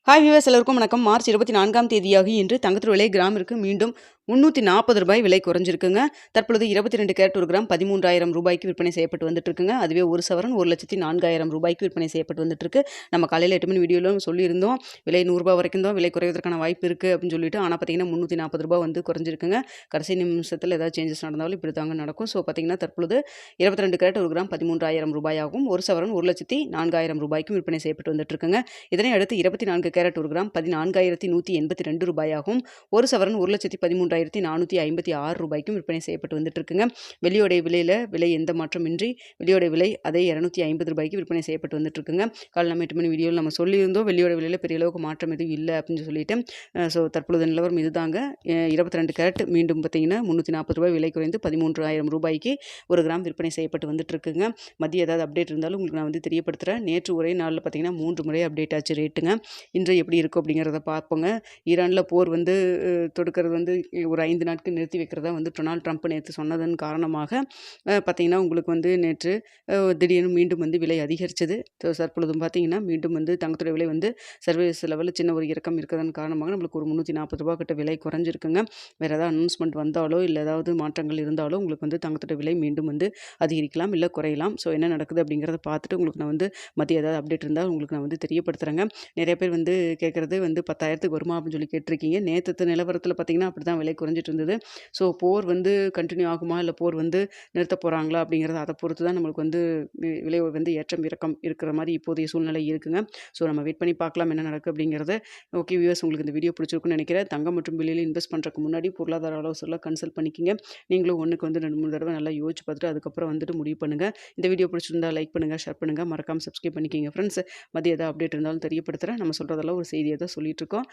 Hi viewers எல்லோருக்கும் வணக்கம். March 24ஆம் தேதியாகி இன்று தங்கத்தின் விலை கிராமிற்கு மீண்டும் ரூ. 340 விலை குறைஞ்சிருக்குங்க. தற்பொழுது 22 கேரட் ஒரு கிராம் ரூ. 13,000 விற்பனை செய்யப்பட்டு வந்துட்டு இருக்குங்க. அதுவே ஒரு சவரன் ரூ. 1,04,000 விற்பனை செய்யப்பட்டு வந்துட்டு இருக்கு. நம்ம காலையில் 8 மணி வீடியோவில் சொல்லியிருந்தோம், விலை ரூ. 100 வரைக்கும் தான் விலை குறைவதற்கான வாய்ப்பு இருக்குது அப்படின்னு சொல்லிட்டு. ஆனால் பார்த்தீங்கன்னா ரூ. 340 வந்து குறைஞ்சிருக்குங்க. கடைசி நிமிஷத்தில் ஏதாவது சேஞ்சஸ் நடந்தாலும் இப்படி தாங்க நடக்கும். ஸோ பார்த்தீங்கன்னா தற்பொழுது 22 கேரட் ஒரு கிராம் ரூ. 13,000 ஆகும். ஒரு சவரன் ரூ. 1,04,000 விற்பனை செய்யப்பட்டு வந்துட்டு இருக்குங்க. இதனை அடுத்து 24 கேரட் ஒரு கிராம் ரூ. 14,182 ஆகும். ஒரு சவரன் ரூ. 1,13,456 விற்பனை செய்யப்பட்டு வந்துட்டு இருக்குங்க. வெள்ளியோடைய விலை எந்த மாற்றமின்றி வெள்ளியோட விலை அதே ரூ. 250 விற்பனை செய்யப்பட்டு வந்துட்டு இருக்குங்க. காலை நம்ம 8 மணி வீடியோவில் நம்ம சொல்லியிருந்தோம், வெள்ளியோட விலையில் பெரிய அளவுக்கு மாற்றம் எதுவும் இல்லை அப்படின்னு சொல்லிட்டு. ஸோ தற்பொழுது நிலவரம் இதுதாங்க. 22 கேரட் மீண்டும் பார்த்தீங்கன்னா ரூ. 340 விலை குறைந்து ரூ. 13,000 ஒரு கிராம் விற்பனை செய்யப்பட்டு வந்துட்டு இருக்குங்க. மதியம் ஏதாவது அப்டேட் இருந்தாலும் உங்களுக்கு நான் வந்து தெரியப்படுத்துகிறேன். நேற்று ஒரே நாளில் பார்த்தீங்கன்னா 3 முறை அப்டேட் ஆச்சு ரேட்டுங்க. இன்று எப்படி இருக்கும் அப்படிங்கிறத பார்ப்போங்க. ஈரானில் போர் வந்து தொடுக்கிறது வந்து ஒரு 5 நாட்கள் நிறுத்தி வைக்கிறதா வந்து டொனால்ட் ட்ரம்ப் நேற்று சொன்னதன் காரணமாக பார்த்திங்கன்னா உங்களுக்கு வந்து நேற்று திடீர்னு மீண்டும் வந்து விலை அதிகரிச்சது. தற்பொழுதும் பார்த்திங்கன்னா மீண்டும் வந்து தங்கத்துடைய விலை வந்து சர்வதேச லெவலில் சின்ன ஒரு இறக்கம் இருக்கிறதன் காரணமாக நம்மளுக்கு ஒரு ரூ. 340 கிட்ட விலை குறைஞ்சிருக்குங்க. வேறு ஏதாவது அனௌன்ஸ்மெண்ட் வந்தாலோ இல்லை ஏதாவது மாற்றங்கள் இருந்தாலோ உங்களுக்கு வந்து தங்கத்துடைய விலை மீண்டும் வந்து அதிகரிக்கலாம் இல்லை குறையலாம். ஸோ என்ன நடக்குது அப்படிங்கிறத பார்த்துட்டு உங்களுக்கு நான் வந்து மதியம் ஏதாவது அப்டேட் இருந்தால் உங்களுக்கு நான் வந்து தெரியப்படுத்துகிறேங்க. நிறைய பேர் வந்து கேட்குறது வந்து 10,000க்கு வருமா அப்படின்னு சொல்லி கேட்டிருக்கீங்க. நேற்று நிலவரத்தில் பார்த்திங்கன்னா அப்படி தான் விலை குறைஞ்சிட்டு இருந்தது. ஸோ போர் வந்து கண்டினியூ ஆகுமா இல்லை போர் வந்து நிறுத்த போகிறாங்களா அப்படிங்கிறத அதை பொறுத்து தான் நம்மளுக்கு வந்து விலை வந்து ஏற்றம் இறக்கம் இருக்கிற மாதிரி இப்போதைய சூழ்நிலை இருக்குங்க. ஸோ நம்ம வெயிட் பண்ணி பார்க்கலாம் என்ன நடக்குது அப்படிங்கிறத. ஓகே வியூவர்ஸ், உங்களுக்கு இந்த வீடியோ பிடிச்சிருக்குன்னு நினைக்கிறேன். தங்கம் மற்றும் வெள்ளியில் இன்வெஸ்ட் பண்ணுறதுக்கு முன்னாடி பொருளாதார ஆலோசனை கன்சல்ட் பண்ணிக்கிங்க. நீங்களும் ஒன்றுக்கு வந்து 2-3 தடவை நல்லா யோசிச்சு பார்த்துட்டு அதுக்கப்புறம் வந்துட்டு முடிவு பண்ணுங்கள். இந்த வீடியோ பிடிச்சிருந்தா லைக் பண்ணுங்கள், ஷேர் பண்ணுங்கள், மறக்காமல் சப்ஸ்கிரைப் பண்ணிக்கிங்க ஃப்ரெண்ட்ஸ். மதியம் ஏதாவது அப்டேட் இருந்தாலும் தெரியப்படுத்துகிறேன். நம்ம சொல்கிறதெல்லாம் ஒரு செய்தியை தான் சொல்லிட்டு இருக்கோம்.